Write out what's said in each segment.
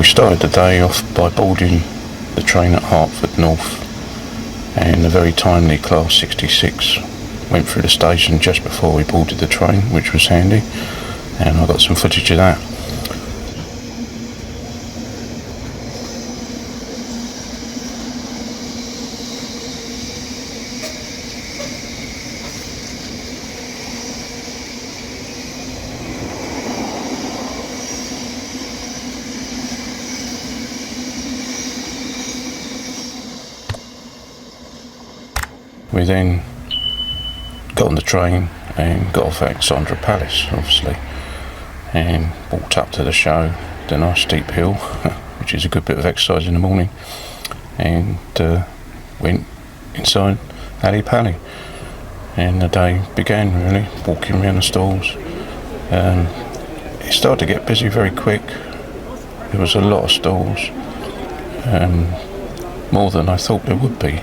we started the day off by boarding the train at Hertford North, and a very timely Class 66 went through the station just before we boarded the train, which was handy, and I got some footage of that. We then got on the train and got off at Alexandra Palace, obviously, and walked up to the show, the nice steep hill, which is a good bit of exercise in the morning, and went inside Ali Pali, and the day began really, walking around the stalls. It started to get busy very quick. There was a lot of stalls, more than I thought there would be,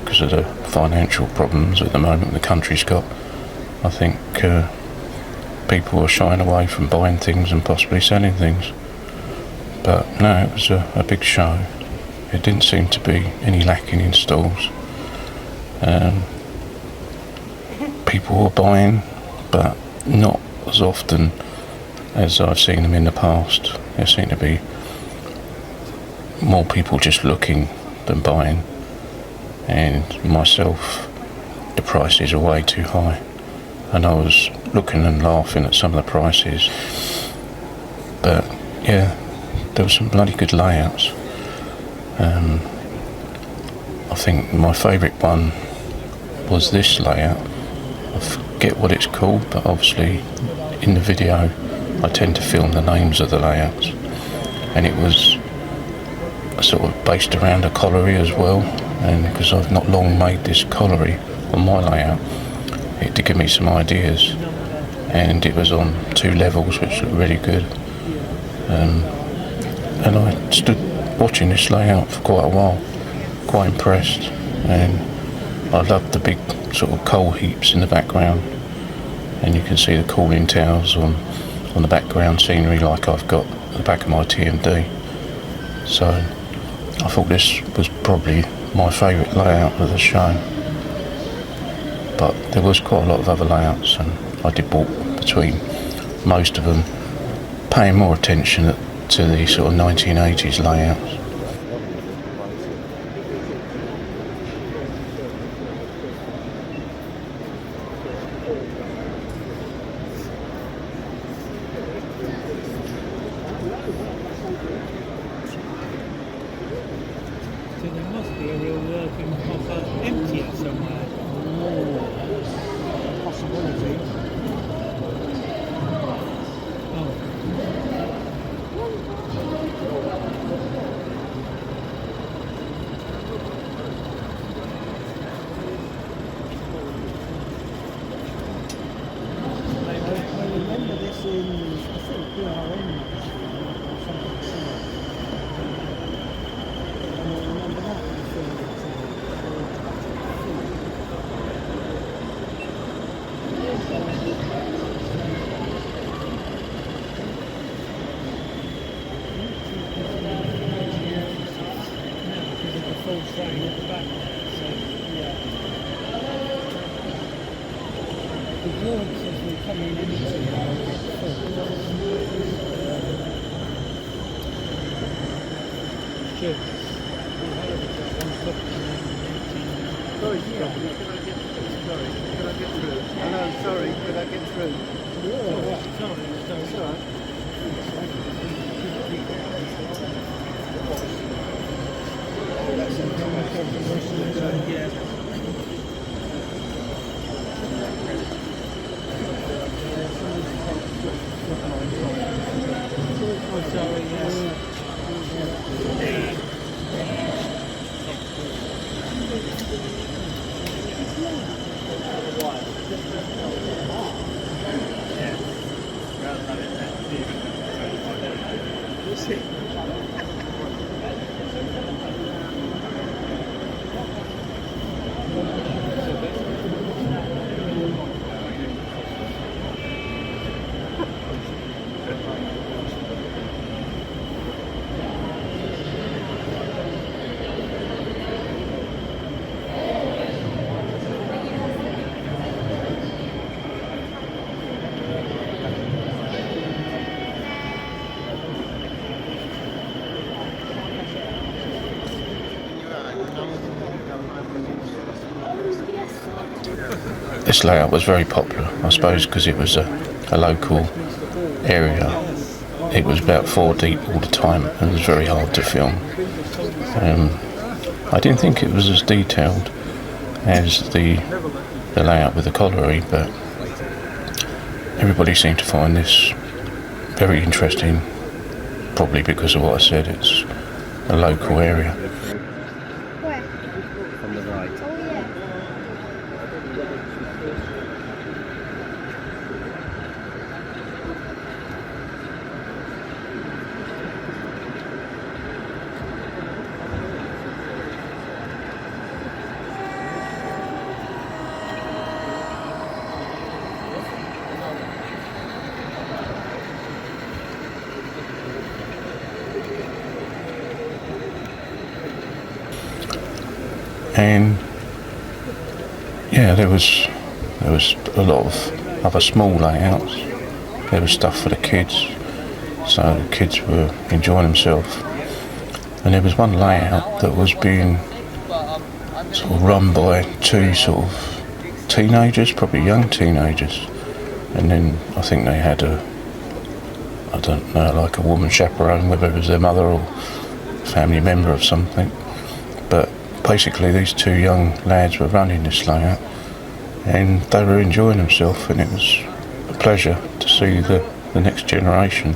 because of the financial problems at the moment the country's got. I think people are shying away from buying things and possibly selling things. But no, it was a big show. There didn't seem to be any lacking in stalls. People were buying, but not as often as I've seen them in the past. There seemed to be more people just looking than buying. And myself, the prices are way too high, and I was looking and laughing at some of the prices. But yeah, there were some bloody good layouts. I think my favourite one was this layout. I forget what it's called, but obviously in the video I tend to film the names of the layouts, and it was sort of based around a colliery as well. And because I've not long made this colliery on my layout, it did give me some ideas, and it was on 2 levels, which looked really good. And I stood watching this layout for quite a while, quite impressed, and I loved the big sort of coal heaps in the background, and you can see the cooling towers on the background scenery like I've got at the back of my TMD. So I thought this was probably my favourite layout of the show, but there was quite a lot of other layouts, and I did walk between most of them, paying more attention to the sort of 1980s layouts. So there must be a real working hopper emptier somewhere. Possibility. I remember this in, I think, BRN or something similar. And I remember that in the film. Because of the full train at the back there, so Yeah. The warmth as we're coming into the should. Sorry, can I get through? I know, sorry, could I get through? It's all right. Yeah. Oh, sorry, yes. this layout was very popular, I suppose, because it was a local area. It was about 4 deep all the time, and it was very hard to film. I didn't think it was as detailed as the layout with the colliery, but everybody seemed to find this very interesting, probably because of what I said. It's a local area. Where? From the right. Oh yeah. And yeah, there was a lot of other small layouts. There was stuff for the kids, so the kids were enjoying themselves. And there was one layout that was being sort of run by 2 sort of teenagers, probably young teenagers. And then I think they had I don't know, like a woman chaperone, whether it was their mother or family member of something. But basically these 2 young lads were running this layout, and they were enjoying themselves, and it was a pleasure to see the next generation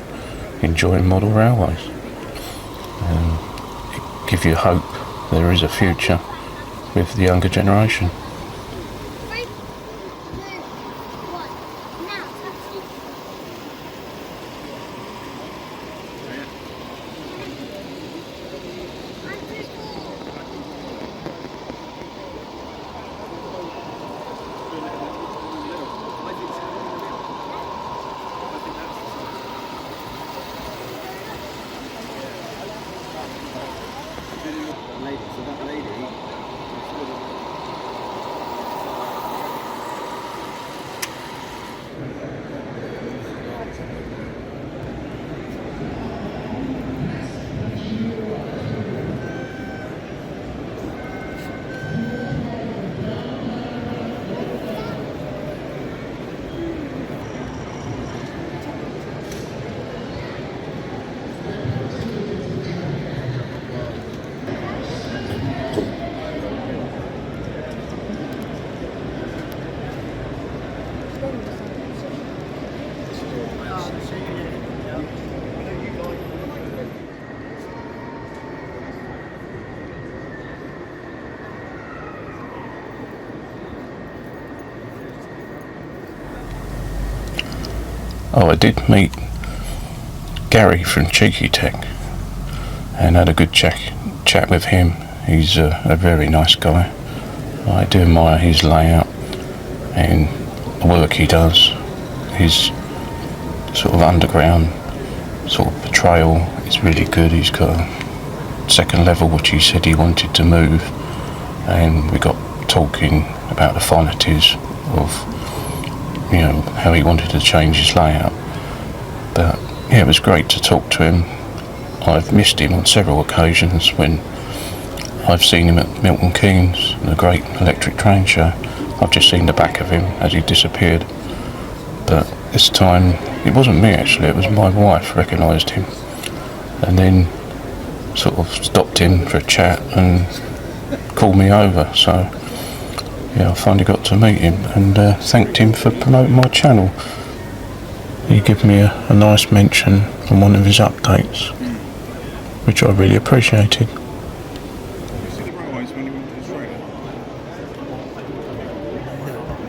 enjoying model railways. It gives you hope there is a future with the younger generation. 3, 2, 1. Now, taxi. So that lady. Oh, I did meet Gary from Cheeky Tech and had a good chat with him. He's a very nice guy. I do admire his layout and the work he does. His sort of underground sort of portrayal is really good. He's got a second level which he said he wanted to move, and we got talking about the finities of, you know, how he wanted to change his layout. But yeah, it was great to talk to him. I've missed him on several occasions when I've seen him at Milton Keynes, the great electric train show. I've just seen the back of him as he disappeared. But this time, it wasn't me actually, it was my wife recognised him. And then sort of stopped in for a chat and called me over. So yeah, I finally got to meet him and thanked him for promoting my channel. He gave me a nice mention on one of his updates, which I really appreciated. You see the railways when you went to Australia?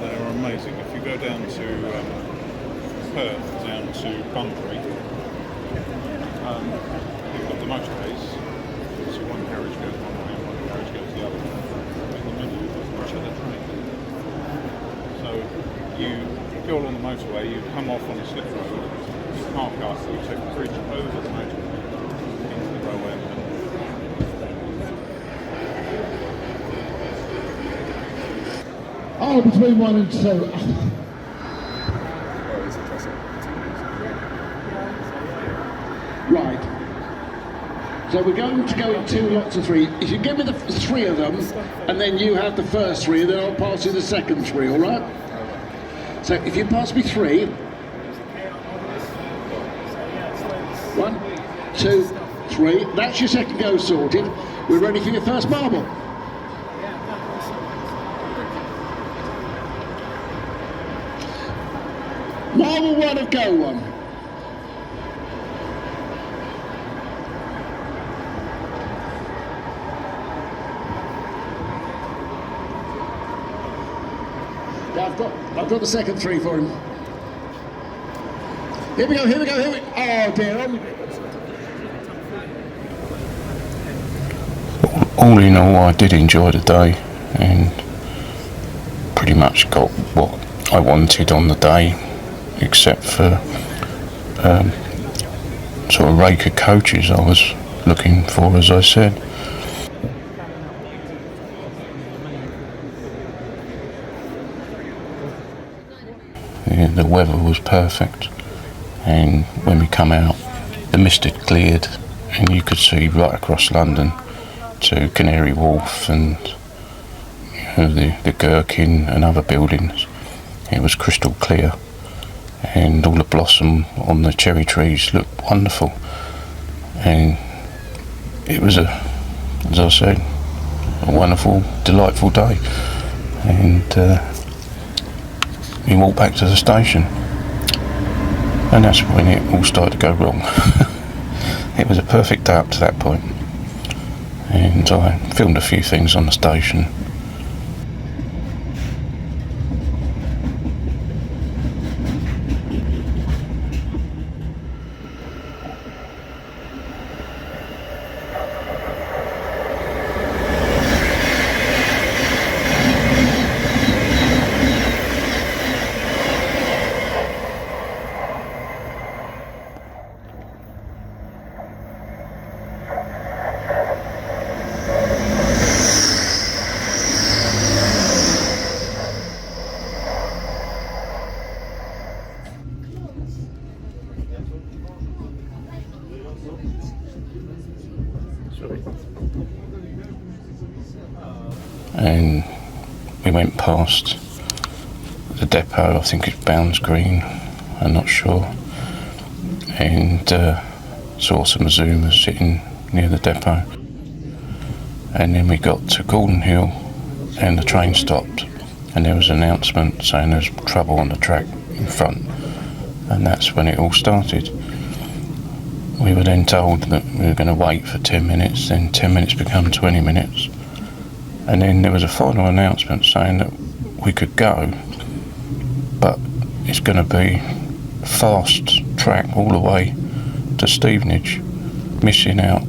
They are amazing. If you go down to Perth, down to Bunbury, you've got the motorways. So one carriage goes one way and one carriage goes the other. In the middle, there's each other train. So you go along the motorway, you come off on a slip road, you park up, you take the bridge over the motorway into the railway and Oh, between 1 and 2. Right. So we're going to go in 2 lots of 3. If you give me the 3 of them, and then you have the first 3, then I'll pass you the second 3, all right? So if you pass me 3. 1, 2, 3. That's your second go sorted. We're ready for your first marble. Marble 1 of go 1. I've got the second 3 for him. Here we go. Oh dear. All in all, I did enjoy the day and pretty much got what I wanted on the day, except for sort of rake of coaches I was looking for, as I said. Yeah, the weather was perfect, and when we come out, the mist had cleared and you could see right across London to Canary Wharf and the Gherkin and other buildings. It was crystal clear, and all the blossom on the cherry trees looked wonderful, and it was, as I said, a wonderful, delightful day. And we walked back to the station, and that's when it all started to go wrong. It was a perfect day up to that point, and I filmed a few things on the station. And we went past the depot, I think it's Bounds Green, I'm not sure, and saw some Zoomers sitting near the depot. And then we got to Gordon Hill and the train stopped, and there was an announcement saying there's trouble on the track in front, and that's when it all started. We were then told that we were going to wait for 10 minutes, then 10 minutes became 20 minutes. And then there was a final announcement saying that we could go, but it's going to be fast track all the way to Stevenage, missing out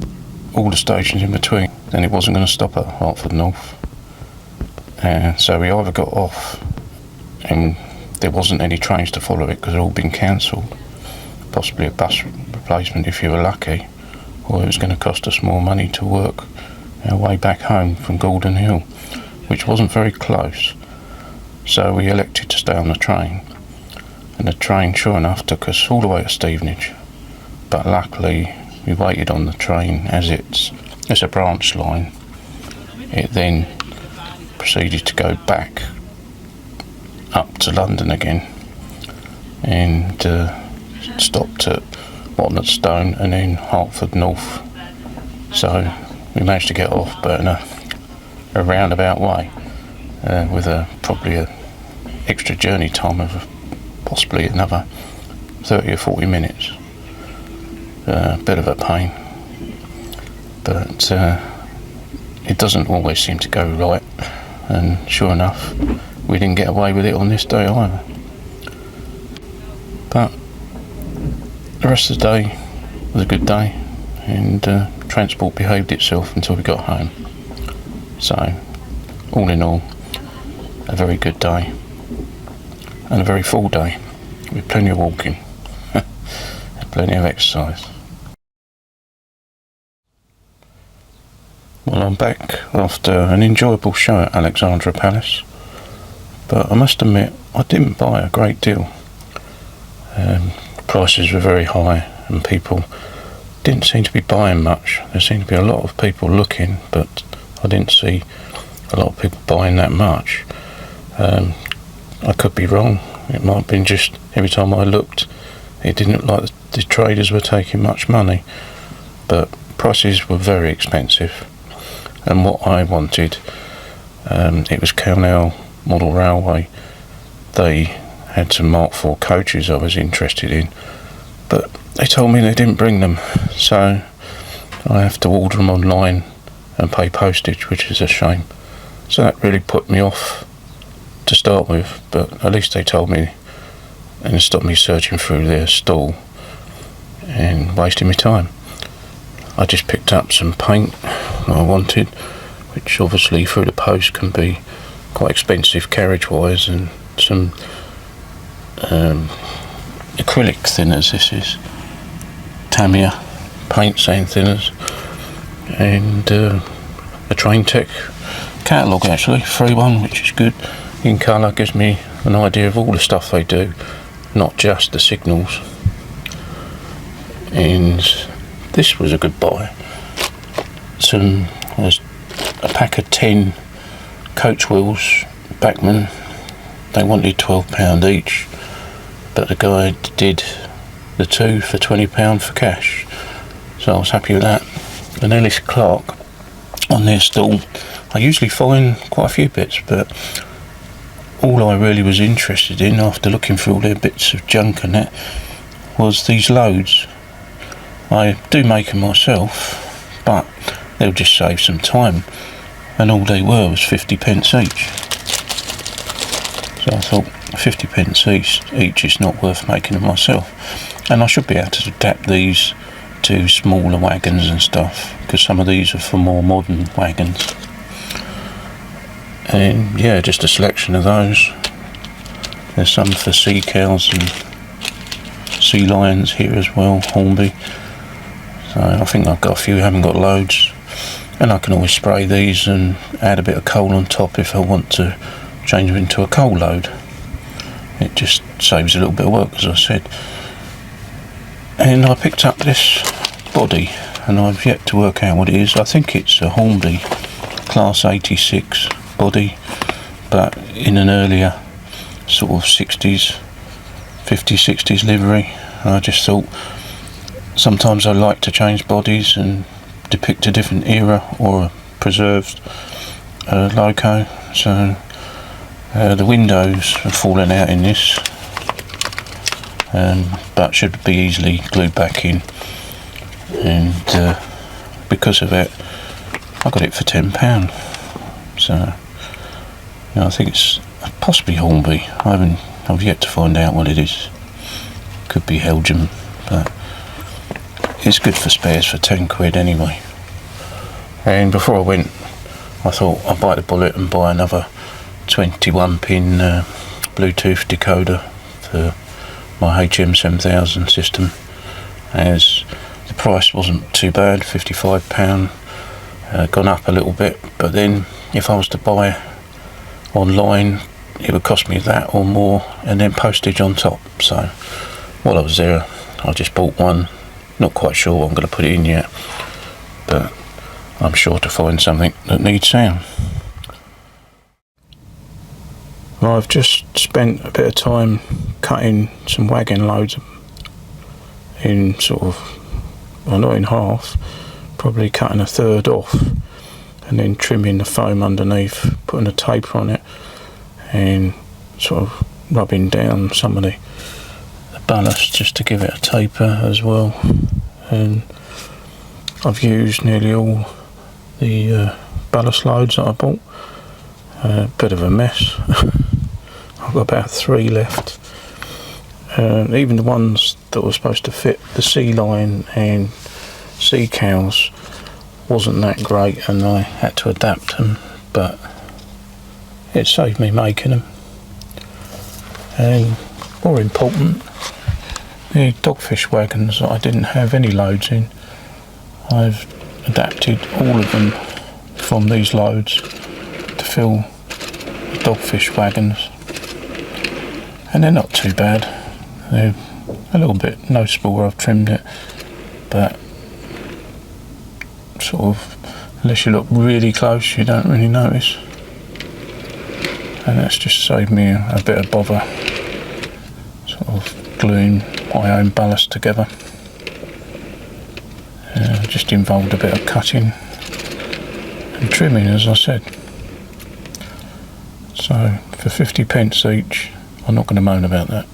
all the stations in between. Then it wasn't going to stop at Hertford North. And so we either got off and there wasn't any trains to follow it because they'd all been cancelled, possibly a bus replacement if you were lucky, or it was going to cost us more money to work our way back home from Gordon Hill, which wasn't very close. So we elected to stay on the train, and the train sure enough took us all the way to Stevenage, but luckily we waited on the train as it's a branch line. It then proceeded to go back up to London again and stopped at Watnetstone and then Hertford North. So we managed to get off, but in a roundabout way, with probably a extra journey time of possibly another 30 or 40 minutes. Bit of a pain, but it doesn't always seem to go right, and sure enough we didn't get away with it on this day either. But the rest of the day was a good day, and transport behaved itself until we got home. So all in all, a very good day and a very full day with plenty of walking and plenty of exercise. Well, I'm back after an enjoyable show at Alexandra Palace, but I must admit I didn't buy a great deal. Prices were very high and people didn't seem to be buying much. There seemed to be a lot of people looking, but I didn't see a lot of people buying that much. I could be wrong, It might have been just every time I looked, it didn't look like the traders were taking much money, but prices were very expensive. And what I wanted, it was Cornell Model Railway. They had some Mark IV coaches I was interested in, but they told me they didn't bring them, so I have to order them online and pay postage, which is a shame. So that really put me off to start with, but at least they told me and stopped me searching through their stall and wasting my time. I just picked up some paint that I wanted, which obviously through the post can be quite expensive carriage wise, and some acrylic thinners. This is Tamiya paint sand thinners, and a Train Tech catalogue, actually, free one, which is good in colour, gives me an idea of all the stuff they do, not just the signals. And this was a good buy. There's a pack of 10 coach wheels, Bachmann. They wanted £12 each, but the guy did the 2 for £20 for cash, so I was happy with that. And Ellis Clark, on their stall, I usually find quite a few bits, but all I really was interested in after looking through all their bits of junk and that was these loads. I do make them myself, but they'll just save some time, and all they were was 50p each. So I thought 50p each is not worth making them myself, and I should be able to adapt these to smaller wagons and stuff, because some of these are for more modern wagons. And yeah, just a selection of those. There's some for sea cows and sea lions here as well, Hornby. So I think I've got a few, haven't got loads, and I can always spray these and add a bit of coal on top if I want to change them into a coal load. It just saves a little bit of work, as I said. And I picked up this body, and I've yet to work out what it is. I think it's a Hornby Class 86 body, but in an earlier sort of 50s 60s livery. And I just thought sometimes I like to change bodies and depict a different era or a preserved loco. So the windows have fallen out in this, but should be easily glued back in, and because of it I got it for £10. So I think it's possibly Hornby. I've yet to find out what it is. Could be Belgium, but it's good for spares for £10 anyway. And before I went, I thought I'd bite the bullet and buy another 21-pin Bluetooth decoder for my HM7000 system, as the price wasn't too bad, £55, gone up a little bit, but then if I was to buy online it would cost me that or more, and then postage on top. So while I was there I just bought one. Not quite sure what I'm going to put it in yet, but I'm sure to find something that needs sound. Well, I've just spent a bit of time cutting some wagon loads in sort of, well, not in half, probably cutting a third off, and then trimming the foam underneath, putting a taper on it, and sort of rubbing down some of the ballast just to give it a taper as well. And I've used nearly all the ballast loads that I bought. Bit of a mess. I've got about 3 left. Even the ones that were supposed to fit the sea lion and sea cows wasn't that great, and I had to adapt them, but it saved me making them. And more important, the dogfish wagons that I didn't have any loads in, I've adapted all of them from these loads to fill the dogfish wagons, and they're not too bad. They're a little bit noticeable where I've trimmed it, but sort of unless you look really close you don't really notice, and that's just saved me a bit of bother gluing my own ballast together. Just involved a bit of cutting and trimming, as I said. So for 50p each, I'm not going to moan about that.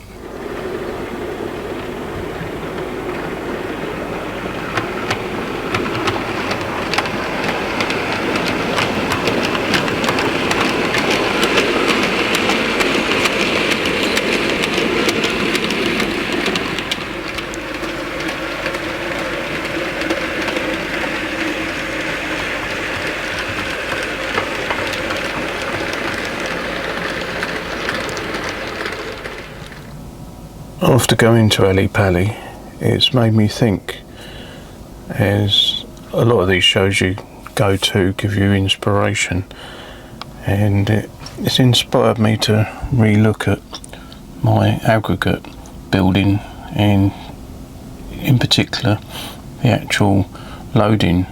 After going to Ali Pali, it's made me think, as a lot of these shows you go to give you inspiration, and it's inspired me to re-look at my aggregate building, and in particular the actual loading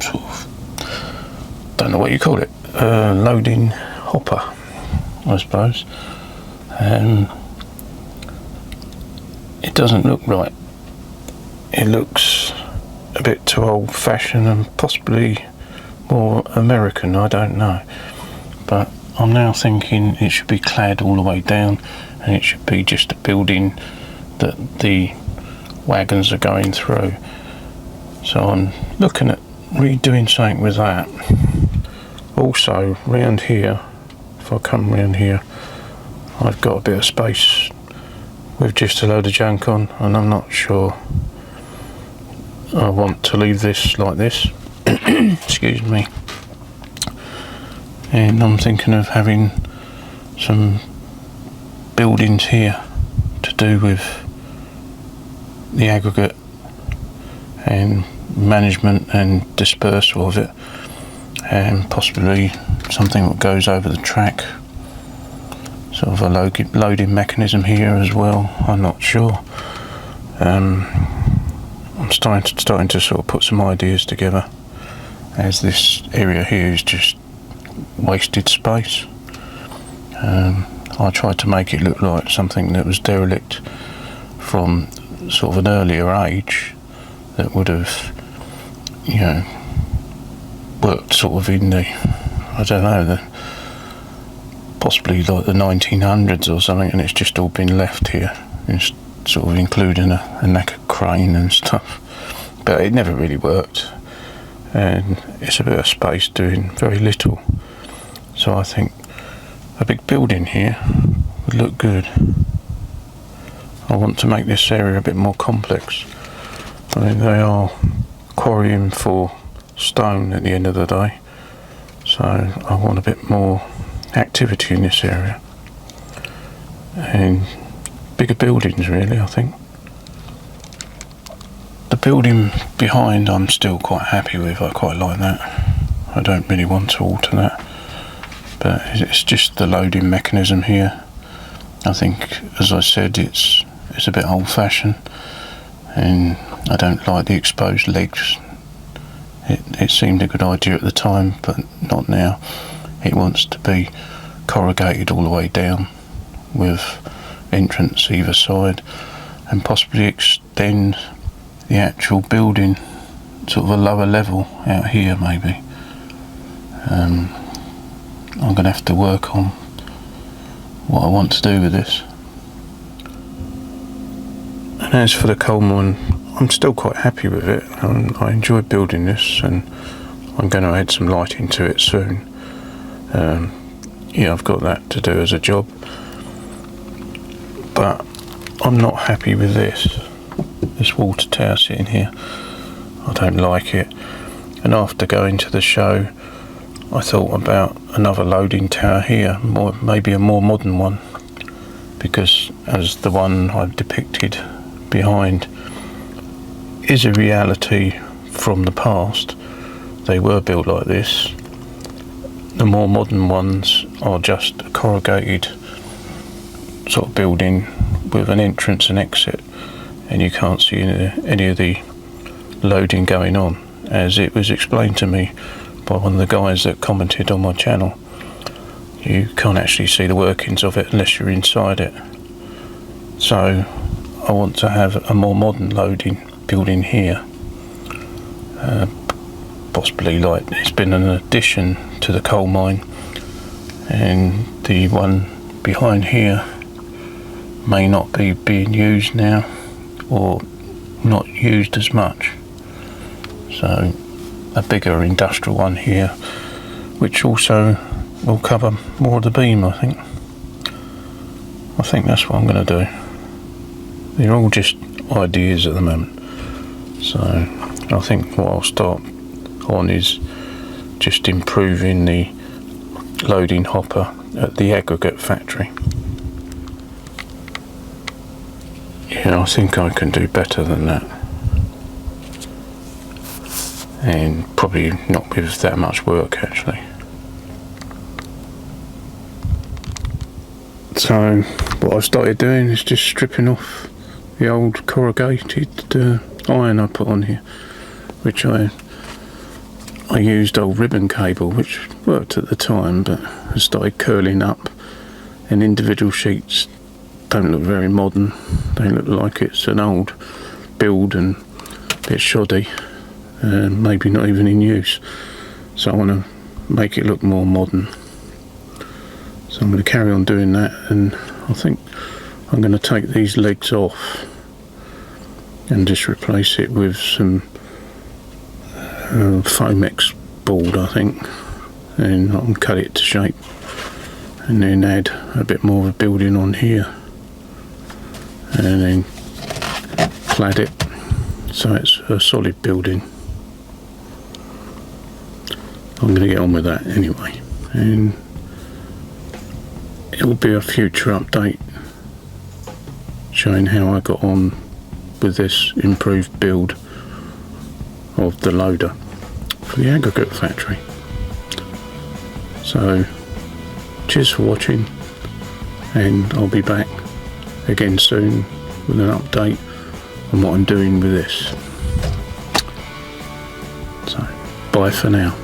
sort of, don't know what you call it, loading hopper, I suppose. It doesn't look right. It looks a bit too old-fashioned and possibly more American, I don't know. But I'm now thinking it should be clad all the way down, and it should be just a building that the wagons are going through. So I'm looking at redoing something with that. Also, round here, if I come round here, I've got a bit of space with just a load of junk on, and I'm not sure I want to leave this like this. Excuse me. And I'm thinking of having some buildings here to do with the aggregate and management and dispersal of it, and possibly something that goes over the track. Sort of a loading mechanism here as well. I'm not sure. I'm starting to sort of put some ideas together, as this area here is just wasted space. I tried to make it look like something that was derelict from sort of an earlier age, that would have, you know, worked sort of in the, I don't know, possibly like the 1900s or something, and it's just all been left here. It's sort of including a knackered crane and stuff, but it never really worked, and it's a bit of space doing very little. So I think a big building here would look good. I want to make this area a bit more complex. I mean, they are quarrying for stone at the end of the day, so I want a bit more activity in this area, and bigger buildings really. I think the building behind I'm still quite happy with. I quite like that. I don't really want to alter that, but it's just the loading mechanism here. I think, as I said, it's a bit old-fashioned, and I don't like the exposed legs. It seemed a good idea at the time, but not now. It wants to be corrugated all the way down, with entrance either side, and possibly extend the actual building sort of a lower level out here maybe. I'm going to have to work on what I want to do with this. And as for the coal mine, I'm still quite happy with it. I enjoy building this, and I'm going to add some lighting to it soon. Yeah, I've got that to do as a job, but I'm not happy with this water tower sitting here. I don't like it, and after going to the show I thought about another loading tower here, maybe a more modern one, because as the one I've depicted behind is a reality from the past, they were built like this. The more modern ones are just a corrugated sort of building with an entrance and exit, and you can't see any of the loading going on, as it was explained to me by one of the guys that commented on my channel. You can't actually see the workings of it unless you're inside it. So I want to have a more modern loading building here. Possibly like it's been an addition to the coal mine, and the one behind here may not be being used now, or not used as much. So a bigger industrial one here, which also will cover more of the beam, I think. I think that's what I'm going to do. They're all just ideas at the moment. So I think what I'll start on is just improving the loading hopper at the aggregate factory. Yeah, I think I can do better than that, and probably not with that much work actually. So what I've started doing is just stripping off the old corrugated iron I put on here, which I used old ribbon cable, which worked at the time, but has started curling up, and individual sheets don't look very modern. They look like it's an old build and a bit shoddy, and maybe not even in use. So I want to make it look more modern. So I'm going to carry on doing that, and I think I'm going to take these legs off and just replace it with some Fomex board, I think, and I can cut it to shape and then add a bit more of a building on here and then clad it so it's a solid building. I'm going to get on with that anyway, and it will be a future update showing how I got on with this improved build of the loader for the aggregate factory. So cheers for watching, and I'll be back again soon with an update on what I'm doing with this. So bye for now.